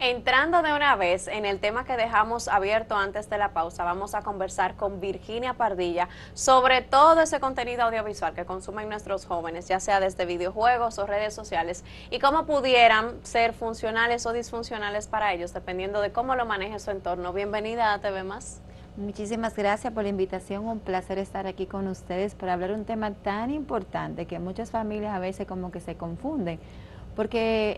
Entrando de una vez en el tema que dejamos abierto antes de la pausa, vamos a conversar con Virginia Pardilla sobre todo ese contenido audiovisual que consumen nuestros jóvenes, ya sea desde videojuegos o redes sociales, y cómo pudieran ser funcionales o disfuncionales para ellos, dependiendo de cómo lo maneje su entorno. Bienvenida a TV Más. Muchísimas gracias por la invitación, un placer estar aquí con ustedes para hablar de un tema tan importante que muchas familias a veces como que se confunden, porque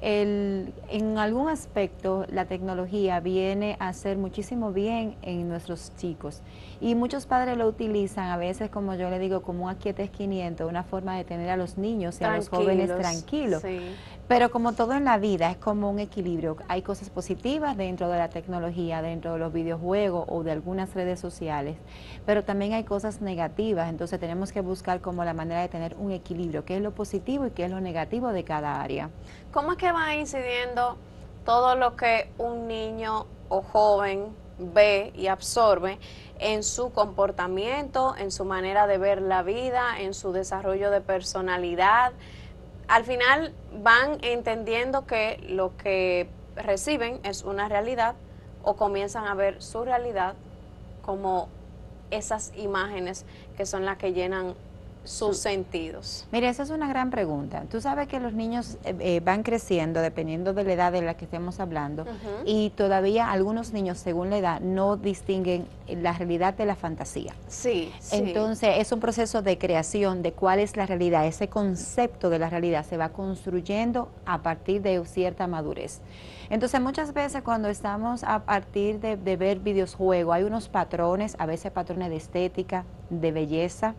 en algún aspecto la tecnología viene a hacer muchísimo bien en nuestros chicos y muchos padres lo utilizan a veces, como yo le digo, como un aquiete 500, una forma de tener a los niños y a los jóvenes tranquilos. Sí. Pero como todo en la vida es como un equilibrio, hay cosas positivas dentro de la tecnología, dentro de los videojuegos o de algunas redes sociales, pero también hay cosas negativas, entonces tenemos que buscar como la manera de tener un equilibrio, qué es lo positivo y qué es lo negativo de cada área. ¿Cómo es que va incidiendo todo lo que un niño o joven ve y absorbe en su comportamiento, en su manera de ver la vida, en su desarrollo de personalidad? Al final van entendiendo que lo que reciben es una realidad o comienzan a ver su realidad como esas imágenes que son las que llenan sus sentidos. Mira, esa es una gran pregunta. Tú sabes que los niños van creciendo dependiendo de la edad de la que estemos hablando y todavía algunos niños según la edad no distinguen la realidad de la fantasía. Sí, sí. Entonces es un proceso de creación de cuál es la realidad, ese concepto de la realidad se va construyendo a partir de cierta madurez. Entonces muchas veces cuando estamos a partir de ver videojuegos hay unos patrones, a veces patrones de estética, de belleza,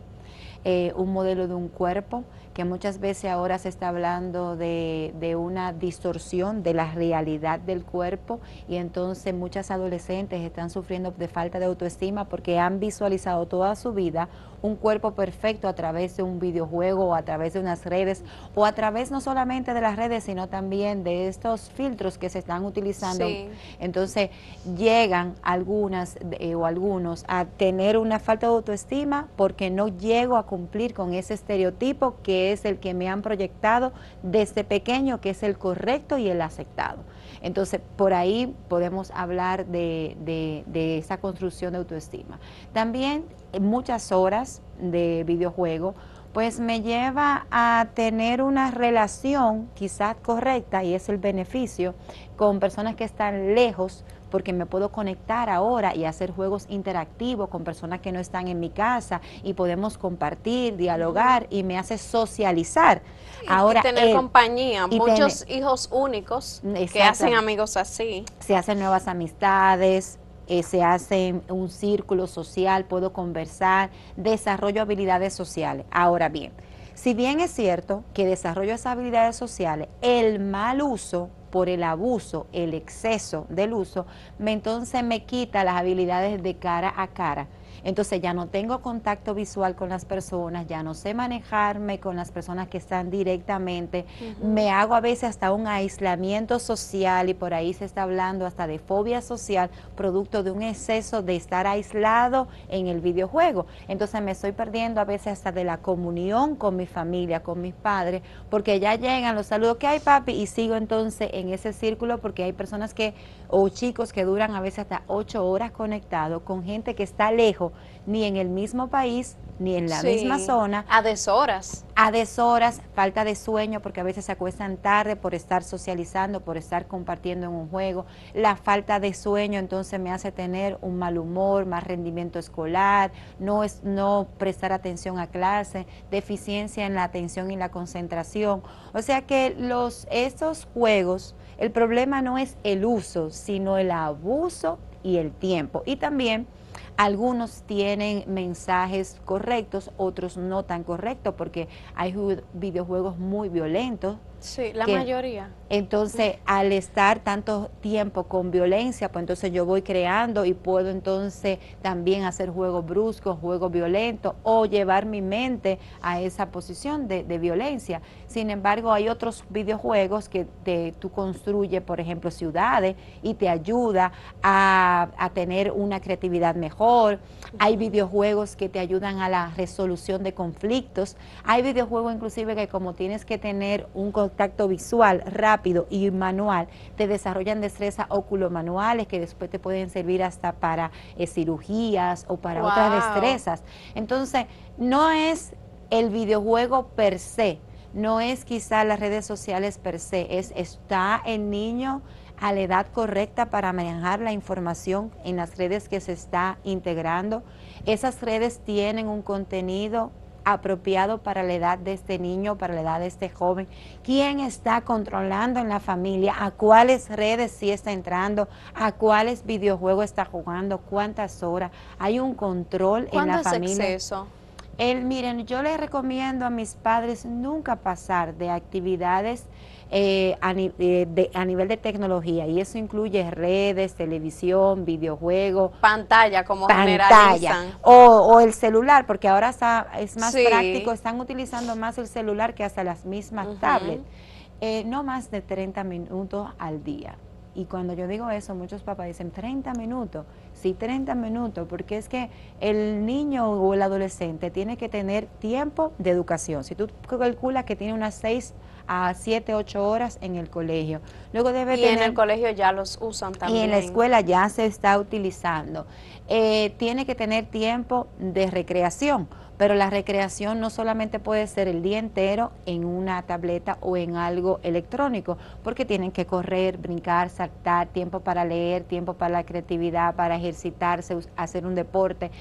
un modelo de un cuerpo, que muchas veces ahora se está hablando de una distorsión de la realidad del cuerpo y entonces muchas adolescentes están sufriendo de falta de autoestima porque han visualizado toda su vida un cuerpo perfecto a través de un videojuego o a través de unas redes o a través no solamente de las redes sino también de estos filtros que se están utilizando. Sí. Entonces llegan algunas o algunos a tener una falta de autoestima porque no llego a cumplir con ese estereotipo que es el que me han proyectado desde pequeño, que es el correcto y el aceptado. Entonces, por ahí podemos hablar de esa construcción de autoestima. También muchas horas de videojuego, pues me lleva a tener una relación quizás correcta, y es el beneficio, con personas que están lejos, porque me puedo conectar ahora y hacer juegos interactivos con personas que no están en mi casa y podemos compartir, dialogar y me hace socializar. Ahora, y tener compañía, muchos hijos únicos que hacen amigos así. Se hacen nuevas amistades, se hace un círculo social, puedo conversar, desarrollo habilidades sociales. Ahora bien, si bien es cierto que desarrollo esas habilidades sociales, el mal uso por el abuso, el exceso del uso, entonces me quita las habilidades de cara a cara. Entonces ya no tengo contacto visual con las personas, ya no sé manejarme con las personas que están directamente, me hago a veces hasta un aislamiento social y por ahí se está hablando hasta de fobia social, producto de un exceso de estar aislado en el videojuego. Entonces me estoy perdiendo a veces hasta de la comunión con mi familia, con mis padres, porque ya llegan los saludos, ¿qué hay papi? Y sigo entonces en ese círculo porque hay personas que, o chicos que duran a veces hasta 8 horas conectados con gente que está lejos, ni en el mismo país, ni en la misma zona. A deshoras. A deshoras, falta de sueño porque a veces se acuestan tarde por estar socializando, por estar compartiendo en un juego. La falta de sueño entonces me hace tener un mal humor, más rendimiento escolar, no prestar atención a clase, deficiencia en la atención y la concentración. O sea que estos juegos, el problema no es el uso, sino el abuso y el tiempo. Y también algunos tienen mensajes correctos, otros no tan correctos, porque hay videojuegos muy violentos. Sí, la mayoría. Entonces, al estar tanto tiempo con violencia, pues entonces yo voy creando y puedo entonces también hacer juegos bruscos, juegos violentos o llevar mi mente a esa posición de violencia. Sin embargo, hay otros videojuegos que tú construyes, por ejemplo, ciudades y te ayuda a tener una creatividad mejor. Hay videojuegos que te ayudan a la resolución de conflictos. Hay videojuegos inclusive que como tienes que tener un contacto visual rápido y manual, te desarrollan destrezas oculomanuales que después te pueden servir hasta para cirugías o para otras destrezas. Entonces, no es el videojuego per se, no es quizá las redes sociales per se, está el niño a la edad correcta para manejar la información en las redes que se está integrando. Esas redes tienen un contenido apropiado para la edad de este niño, para la edad de este joven. ¿Quién está controlando en la familia? ¿A cuáles redes sí está entrando? ¿A cuáles videojuegos está jugando? ¿Cuántas horas? ¿Hay un control en la familia? ¿Cuándo es exceso? Miren, yo les recomiendo a mis padres nunca pasar de actividades a nivel de tecnología, y eso incluye redes, televisión, videojuegos, pantalla, como generalizan, o el celular, porque ahora es más sí, práctico, están utilizando más el celular que hasta las mismas tablets. No más de 30 minutos al día. Y cuando yo digo eso, muchos papás dicen, 30 minutos, sí, 30 minutos, porque es que el niño o el adolescente tiene que tener tiempo de educación. Si tú calculas que tiene unas 6 a 7, 8 horas en el colegio, luego debe tener... Y en el colegio ya los usan también. Y en la escuela ya se está utilizando. Tiene que tener tiempo de recreación, pero la recreación no solamente puede ser el día entero en una tableta o en algo electrónico, porque tienen que correr, brincar, saltar, tiempo para leer, tiempo para la creatividad, para ejercitarse, hacer un deporte.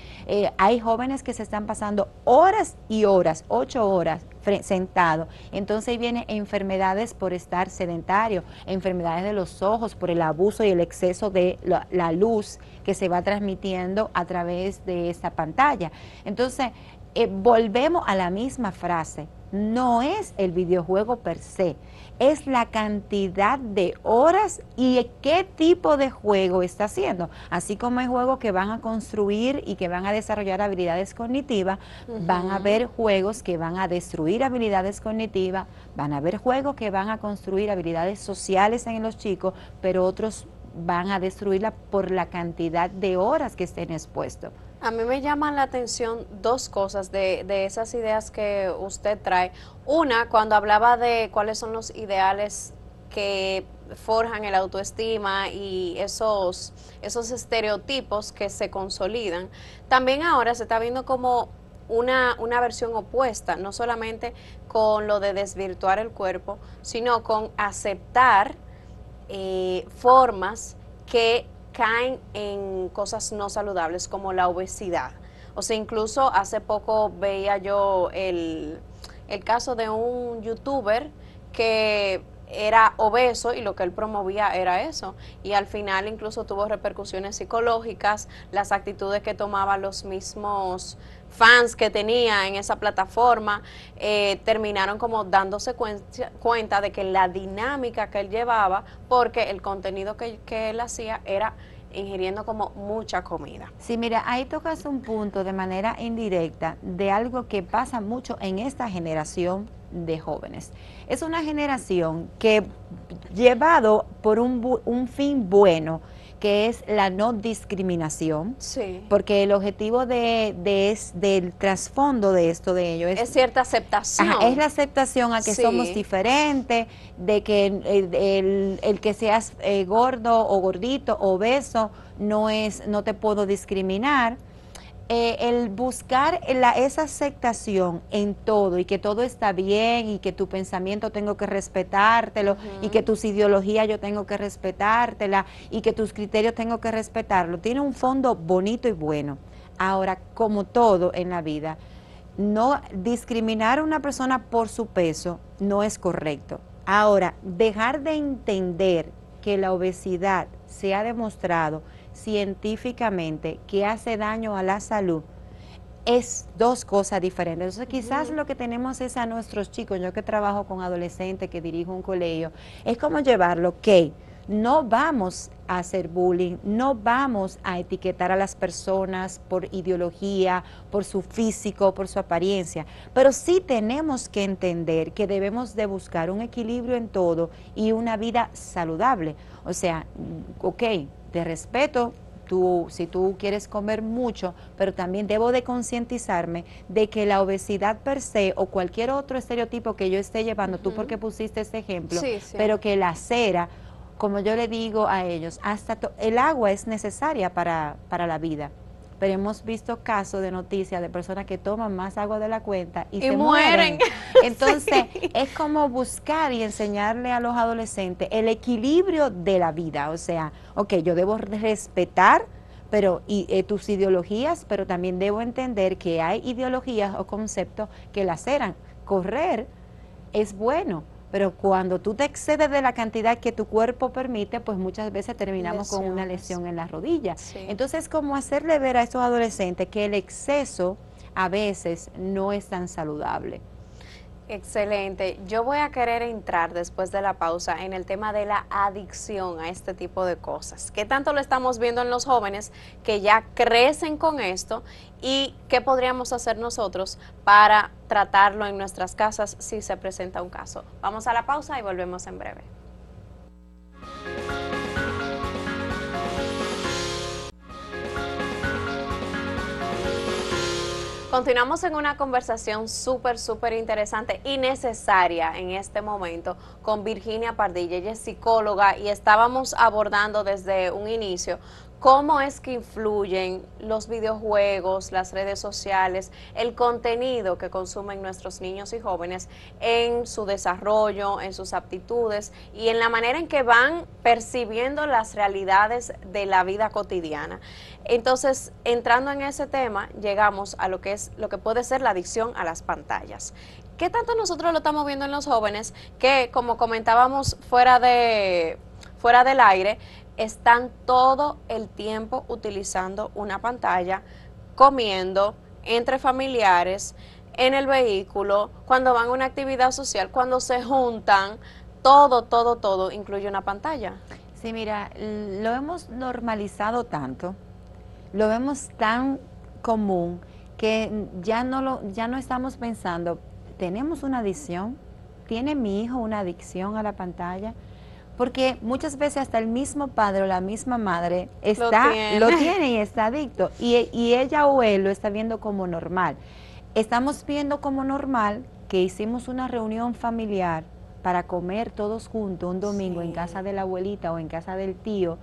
Hay jóvenes que se están pasando horas y horas, 8 horas sentado, entonces vienen enfermedades por estar sedentario, enfermedades de los ojos por el abuso y el exceso de la luz que se va transmitiendo a través de esta pantalla. Entonces, volvemos a la misma frase, no es el videojuego per se, es la cantidad de horas y qué tipo de juego está haciendo. Así como hay juegos que van a construir y que van a desarrollar habilidades cognitivas, van a haber juegos que van a destruir habilidades cognitivas, van a haber juegos que van a construir habilidades sociales en los chicos, pero otros van a destruirla por la cantidad de horas que estén expuestos. A mí me llaman la atención dos cosas de esas ideas que usted trae. Una, cuando hablaba de cuáles son los ideales que forjan el autoestima y esos estereotipos que se consolidan. También ahora se está viendo como una versión opuesta, no solamente con lo de desvirtuar el cuerpo, sino con aceptar formas que caen en cosas no saludables como la obesidad. O sea, incluso hace poco veía yo el caso de un youtuber que era obeso y lo que él promovía era eso. Y al final incluso tuvo repercusiones psicológicas, las actitudes que tomaban los mismos fans que tenía en esa plataforma, terminaron como dándose cuenta de que la dinámica que él llevaba, porque el contenido que él hacía era ingiriendo como mucha comida. Sí, mira, ahí tocas un punto de manera indirecta de algo que pasa mucho en esta generación de jóvenes. Es una generación que, llevado por un fin bueno, que es la no discriminación, sí, porque el objetivo del trasfondo de esto de ello es cierta aceptación. Ajá, es la aceptación a que sí, somos diferentes, de que el que seas gordo o gordito, obeso, no te puedo discriminar. El buscar esa aceptación en todo y que todo está bien y que tu pensamiento tengo que respetártelo y que tus ideologías yo tengo que respetártela y que tus criterios tengo que respetarlo, tiene un fondo bonito y bueno. Ahora, como todo en la vida, no discriminar a una persona por su peso no es correcto. Ahora, dejar de entender que la obesidad se ha demostrado científicamente que hace daño a la salud es dos cosas diferentes. Entonces quizás lo que tenemos es a nuestros chicos, yo que trabajo con adolescentes, que dirijo un colegio, es como llevarlo, que no vamos a hacer bullying, no vamos a etiquetar a las personas por ideología, por su físico, por su apariencia, pero sí tenemos que entender que debemos de buscar un equilibrio en todo y una vida saludable. O sea, ok, te respeto si tú quieres comer mucho, pero también debo de concientizarme de que la obesidad per se o cualquier otro estereotipo que yo esté llevando, tú porque pusiste ese ejemplo, Sí, sí. pero que la cera, como yo le digo a ellos, hasta el agua es necesaria para la vida. Pero hemos visto casos de noticias de personas que toman más agua de la cuenta y se mueren. Entonces, sí, es como buscar y enseñarle a los adolescentes el equilibrio de la vida. O sea, ok, yo debo respetar tus ideologías, pero también debo entender que hay ideologías o conceptos que laceran. Correr es bueno, pero cuando tú te excedes de la cantidad que tu cuerpo permite, pues muchas veces terminamos con una lesión en la rodilla. Sí. Entonces, como hacerle ver a estos adolescentes que el exceso a veces no es tan saludable. Excelente. Yo voy a querer entrar después de la pausa en el tema de la adicción a este tipo de cosas. ¿Qué tanto lo estamos viendo en los jóvenes que ya crecen con esto y qué podríamos hacer nosotros para tratarlo en nuestras casas si se presenta un caso? Vamos a la pausa y volvemos en breve. Continuamos en una conversación súper interesante y necesaria en este momento con Virginia Pardilla. Ella es psicóloga y estábamos abordando desde un inicio cómo es que influyen los videojuegos, las redes sociales, el contenido que consumen nuestros niños y jóvenes en su desarrollo, en sus aptitudes y en la manera en que van percibiendo las realidades de la vida cotidiana. Entonces, entrando en ese tema, llegamos a lo que puede ser la adicción a las pantallas. ¿Qué tanto nosotros lo estamos viendo en los jóvenes que, como comentábamos fuera del aire, están todo el tiempo utilizando una pantalla, comiendo, entre familiares, en el vehículo, cuando van a una actividad social, cuando se juntan, todo incluye una pantalla? Sí, mira, lo hemos normalizado tanto, lo vemos tan común que ya no estamos pensando, ¿tenemos una adicción? ¿Tiene mi hijo una adicción a la pantalla? Porque muchas veces hasta el mismo padre o la misma madre lo tiene y está adicto. Y ella o él lo está viendo como normal. Estamos viendo como normal que hicimos una reunión familiar para comer todos juntos un domingo en casa de la abuelita o en casa del tío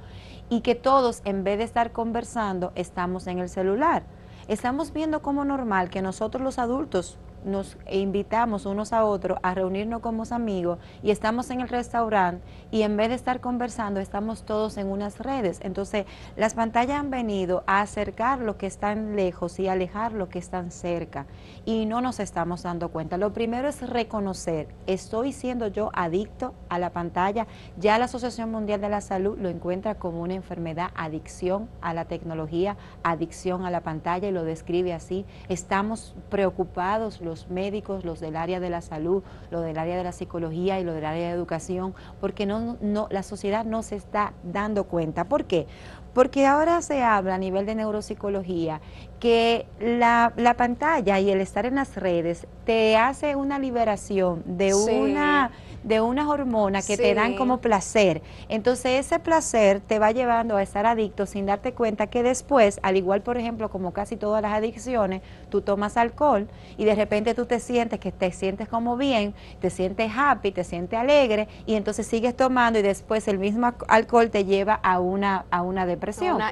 y que todos, en vez de estar conversando, estamos en el celular. Estamos viendo como normal que nosotros los adultos nos invitamos unos a otros a reunirnos como amigos y estamos en el restaurante y en vez de estar conversando estamos todos en unas redes. Entonces las pantallas han venido a acercar lo que están lejos y alejar lo que están cerca y no nos estamos dando cuenta. Lo primero es reconocer, ¿estoy siendo yo adicto a la pantalla? Ya la Asociación Mundial de la Salud lo encuentra como una enfermedad, adicción a la tecnología, adicción a la pantalla, y lo describe así. Estamos preocupados los médicos, los del área de la salud, los del área de la psicología y los del área de educación, porque la sociedad no se está dando cuenta. ¿Por qué? Porque ahora se habla a nivel de neuropsicología que la pantalla y el estar en las redes te hace una liberación de una hormona que te dan como placer. Entonces ese placer te va llevando a estar adicto sin darte cuenta que después, al igual por ejemplo como casi todas las adicciones, tú tomas alcohol y de repente tú te sientes como bien, te sientes happy, te sientes alegre y entonces sigues tomando y después el mismo alcohol te lleva a una depresión.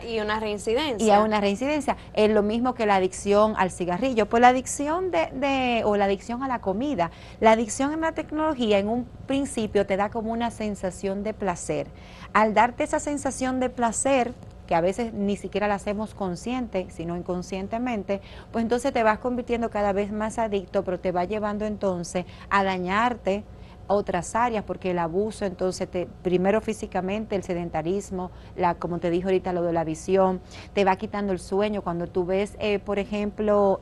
Y una reincidencia. Y a una reincidencia. Es lo mismo que la adicción al cigarrillo. Pues la adicción o la adicción a la comida. La adicción a la tecnología en un principio te da como una sensación de placer. Al darte esa sensación de placer, que a veces ni siquiera la hacemos consciente, sino inconscientemente, pues entonces te vas convirtiendo cada vez más adicto, pero te va llevando entonces a dañarte otras áreas, porque el abuso entonces primero físicamente, el sedentarismo, como te dije ahorita, lo de la visión, te va quitando el sueño. Cuando tú ves, por ejemplo,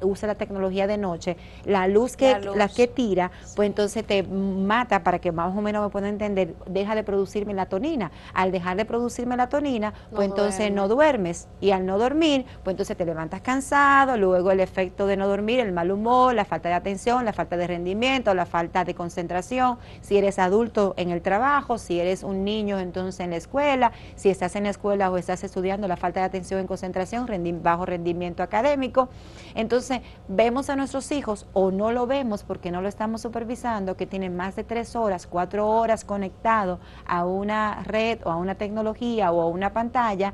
usa la tecnología de noche, la luz que tira, pues entonces te mata, para que más o menos me pueda entender, deja de producir melatonina. Al dejar de producir melatonina, pues entonces no duermes, y al no dormir, pues entonces te levantas cansado, luego el efecto de no dormir, el mal humor, la falta de atención, la falta de rendimiento, la falta de concentración, concentración, si eres adulto en el trabajo, si eres un niño entonces en la escuela, si estás en la escuela o estás estudiando, la falta de atención en concentración, bajo rendimiento académico. Entonces vemos a nuestros hijos o no lo vemos porque no lo estamos supervisando, que tienen más de 3 horas, 4 horas conectados a una red o a una tecnología o a una pantalla,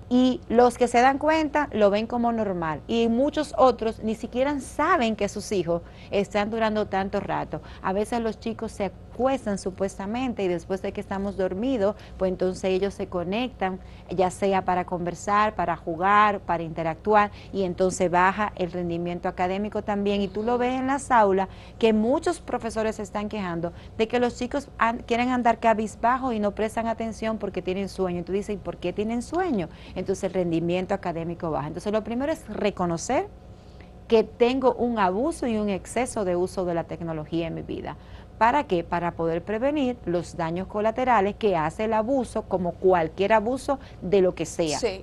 y los que se dan cuenta lo ven como normal y muchos otros ni siquiera saben que sus hijos están durando tanto rato. A veces los chicos se acuestan supuestamente y después de que estamos dormidos, pues entonces ellos se conectan, ya sea para conversar, para jugar, para interactuar, y entonces baja el rendimiento académico también. Y tú lo ves en las aulas que muchos profesores se están quejando de que los chicos quieren andar cabizbajo y no prestan atención porque tienen sueño. Y tú dices, ¿y por qué tienen sueño? Entonces el rendimiento académico baja. Entonces lo primero es reconocer que tengo un abuso y un exceso de uso de la tecnología en mi vida. ¿Para qué? Para poder prevenir los daños colaterales que hace el abuso, como cualquier abuso de lo que sea. Sí,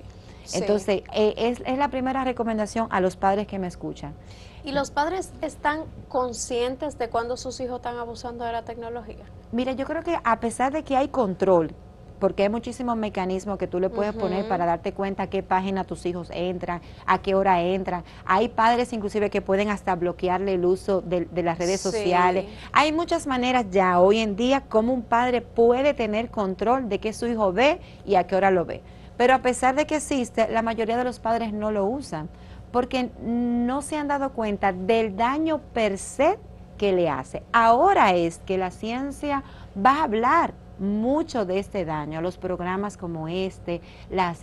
entonces, es la primera recomendación a los padres que me escuchan. ¿Y los padres están conscientes de cuando sus hijos están abusando de la tecnología? Mira, yo creo que a pesar de que hay control, porque hay muchísimos mecanismos que tú le puedes poner para darte cuenta a qué página tus hijos entran, a qué hora entran. Hay padres inclusive que pueden hasta bloquearle el uso de las redes sociales. Hay muchas maneras ya hoy en día como un padre puede tener control de qué su hijo ve y a qué hora lo ve. Pero a pesar de que existe, la mayoría de los padres no lo usan porque no se han dado cuenta del daño per se que le hace. Ahora es que la ciencia va a hablar mucho de este daño, los programas como este, las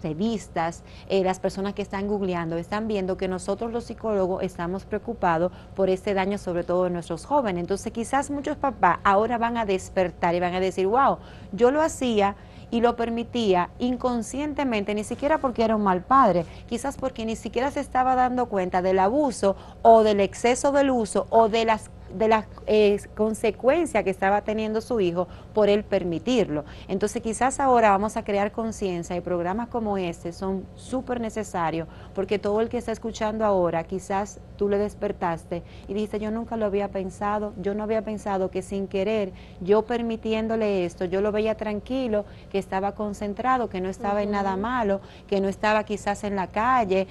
revistas, las personas que están googleando, están viendo que nosotros los psicólogos estamos preocupados por este daño, sobre todo en nuestros jóvenes. Entonces quizás muchos papás ahora van a despertar y van a decir, wow, yo lo hacía y lo permitía inconscientemente, ni siquiera porque era un mal padre, quizás porque ni siquiera se estaba dando cuenta del abuso o del exceso del uso o de las consecuencias que estaba teniendo su hijo por él permitirlo. Entonces quizás ahora vamos a crear conciencia y programas como este son súper necesarios porque todo el que está escuchando ahora, quizás tú le despertaste y dice, yo nunca lo había pensado, yo no había pensado que sin querer, yo permitiéndole esto, yo lo veía tranquilo, que estaba concentrado, que no estaba en nada malo, que no estaba quizás en la calle,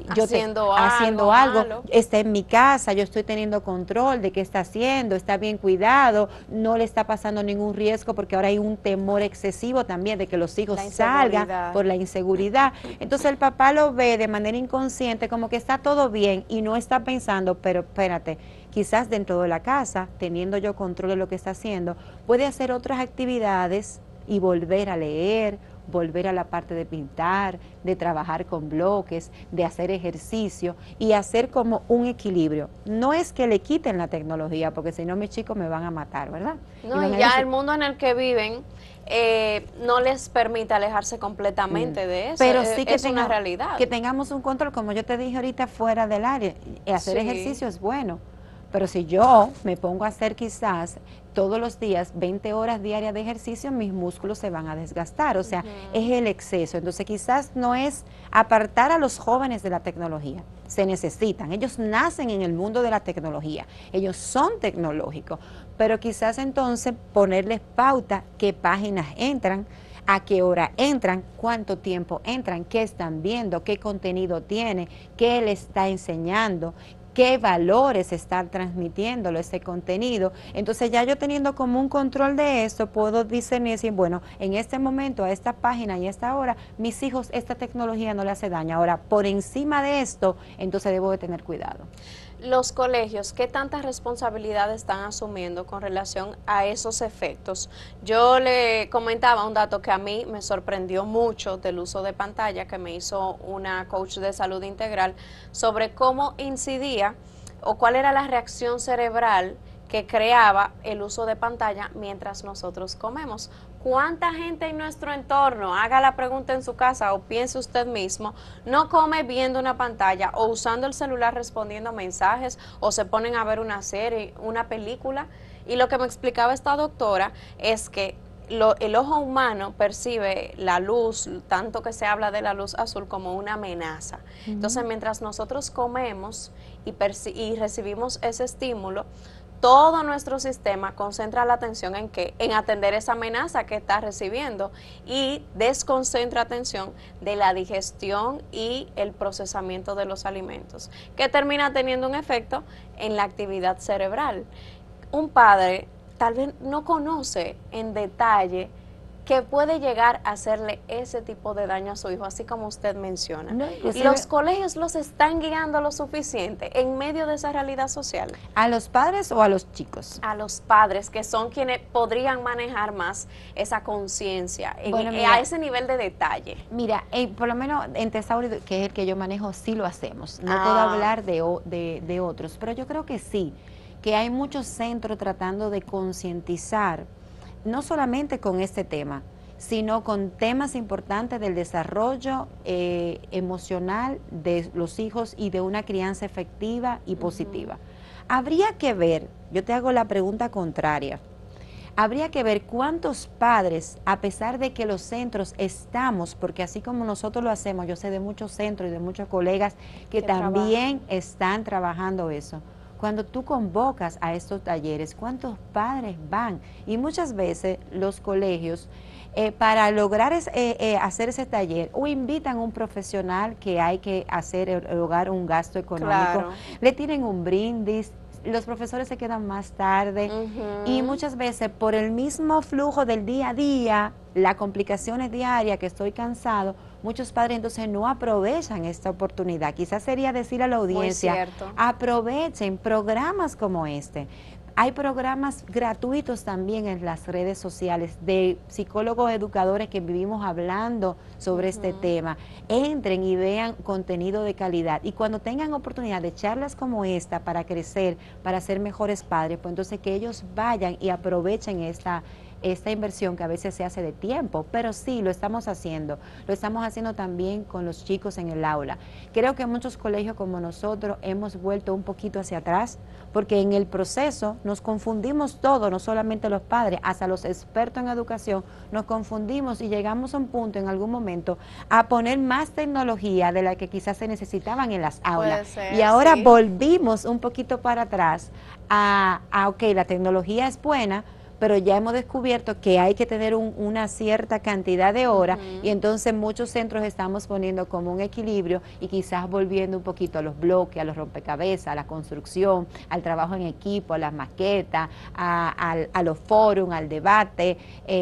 haciendo algo, está en mi casa, yo estoy teniendo control de qué está haciendo, está bien cuidado, no le está pasando ningún riesgo porque ahora hay un temor excesivo también de que los hijos salgan por la inseguridad. Entonces el papá lo ve de manera inconsciente como que está todo bien y no está pensando, pero espérate, quizás dentro de la casa, teniendo yo control de lo que está haciendo, puede hacer otras actividades y volver a leer, volver a la parte de pintar, de trabajar con bloques, de hacer ejercicio y hacer como un equilibrio. No es que le quiten la tecnología, porque si no mis chicos me van a matar, ¿verdad? No, y ya el mundo en el que viven no les permite alejarse completamente de eso. Pero sí que es una realidad. Que tengamos un control, como yo te dije ahorita, fuera del área. Hacer ejercicio es bueno. Pero si yo me pongo a hacer quizás todos los días 20 horas diarias de ejercicio, mis músculos se van a desgastar, o sea, es el exceso. Entonces quizás no es apartar a los jóvenes de la tecnología, se necesitan, ellos nacen en el mundo de la tecnología, ellos son tecnológicos, pero quizás entonces ponerles pauta, qué páginas entran, a qué hora entran, cuánto tiempo entran, qué están viendo, qué contenido tiene, qué le está enseñando, qué valores están transmitiéndolo ese contenido. Entonces ya yo teniendo como un control de esto, puedo discernir y decir, bueno, en este momento, a esta página y a esta hora, mis hijos, esta tecnología no le hace daño. Ahora, por encima de esto, entonces debo de tener cuidado. Los colegios, ¿qué tantas responsabilidades están asumiendo con relación a esos efectos? Yo le comentaba un dato que a mí me sorprendió mucho del uso de pantalla, que me hizo una coach de salud integral, sobre cómo incidía o cuál era la reacción cerebral que creaba el uso de pantalla mientras nosotros comemos. ¿Cuánta gente en nuestro entorno, haga la pregunta en su casa o piense usted mismo, no come viendo una pantalla o usando el celular respondiendo mensajes o se ponen a ver una serie, una película? Y lo que me explicaba esta doctora es que el ojo humano percibe la luz, tanto que se habla de la luz azul, como una amenaza. Entonces, mientras nosotros comemos y recibimos ese estímulo, todo nuestro sistema concentra la atención en qué, en atender esa amenaza que está recibiendo y desconcentra atención de la digestión y el procesamiento de los alimentos, que termina teniendo un efecto en la actividad cerebral. Un padre tal vez no conoce en detalle que puede llegar a hacerle ese tipo de daño a su hijo, así como usted menciona. No, Los colegios los están guiando lo suficiente en medio de esa realidad social. ¿A los padres o a los chicos? A los padres, que son quienes podrían manejar más esa conciencia, Bueno, a ese nivel de detalle. Mira, por lo menos en Tesauri, que es el que yo manejo, sí lo hacemos. No puedo hablar de otros, pero yo creo que sí, que hay muchos centros tratando de concientizar, no solamente con este tema, sino con temas importantes del desarrollo emocional de los hijos y de una crianza efectiva y positiva. Habría que ver, yo te hago la pregunta contraria, habría que ver cuántos padres, a pesar de que los centros estamos, porque así como nosotros lo hacemos, yo sé de muchos centros y de muchos colegas que también están trabajando eso. Cuando tú convocas a estos talleres, ¿cuántos padres van? Y muchas veces los colegios, para lograr hacer ese taller, o invitan a un profesional que hay que hacer erogar un gasto económico, le tienen un brindis, los profesores se quedan más tarde y muchas veces por el mismo flujo del día a día, las complicaciones diarias, que estoy cansado, muchos padres entonces no aprovechan esta oportunidad. Quizás sería decir a la audiencia, aprovechen programas como este. Hay programas gratuitos también en las redes sociales de psicólogos educadores que vivimos hablando sobre este tema. Entren y vean contenido de calidad. Y cuando tengan oportunidad de charlas como esta para crecer, para ser mejores padres, pues entonces que ellos vayan y aprovechen esta inversión que a veces se hace de tiempo, pero sí, lo estamos haciendo también con los chicos en el aula. Creo que muchos colegios como nosotros hemos vuelto un poquito hacia atrás, porque en el proceso nos confundimos todos, no solamente los padres, hasta los expertos en educación, nos confundimos y llegamos a un punto en algún momento a poner más tecnología de la que quizás se necesitaban en las aulas. Y ahora volvimos un poquito para atrás ok, la tecnología es buena, pero ya hemos descubierto que hay que tener una cierta cantidad de horas y entonces muchos centros estamos poniendo como un equilibrio y quizás volviendo un poquito a los bloques, a los rompecabezas, a la construcción, al trabajo en equipo, a las maquetas, a los foros, al debate,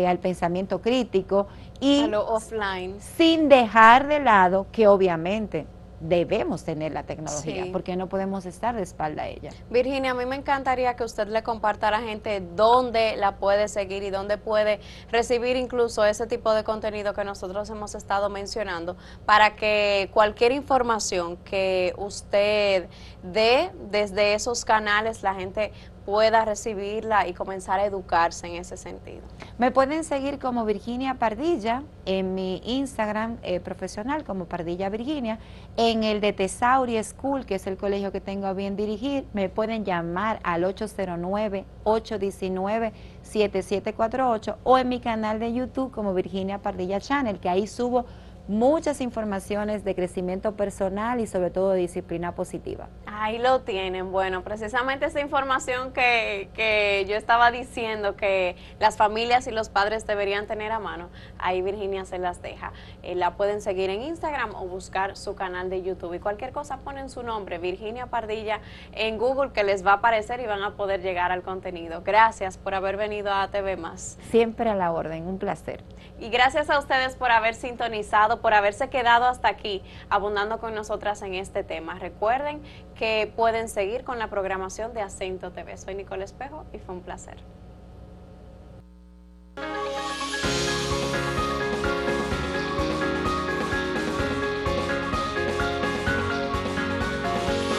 al pensamiento crítico y a lo offline. Sin dejar de lado que obviamente debemos tener la tecnología, porque no podemos estar de espalda a ella. Virginia, a mí me encantaría que usted le comparta a la gente dónde la puede seguir y dónde puede recibir incluso ese tipo de contenido que nosotros hemos estado mencionando, para que cualquier información que usted dé desde esos canales, la gente pueda recibirla y comenzar a educarse en ese sentido. Me pueden seguir como Virginia Pardilla en mi Instagram profesional como Pardilla Virginia, en el de Tesauri School, que es el colegio que tengo a bien dirigir, me pueden llamar al 809-819-7748 o en mi canal de YouTube como Virginia Pardilla Channel, que ahí subo muchas informaciones de crecimiento personal y sobre todo de disciplina positiva. Ahí lo tienen. Bueno, precisamente esa información que yo estaba diciendo que las familias y los padres deberían tener a mano, ahí Virginia se las deja. La pueden seguir en Instagram o buscar su canal de YouTube. Y cualquier cosa ponen su nombre, Virginia Pardilla, en Google, que les va a aparecer y van a poder llegar al contenido. Gracias por haber venido a TV Más. Siempre a la orden, un placer. Y gracias a ustedes por haber sintonizado, por haberse quedado hasta aquí, abundando con nosotras en este tema. Recuerden que pueden seguir con la programación de Acento TV. Soy Nicole Espejo y fue un placer.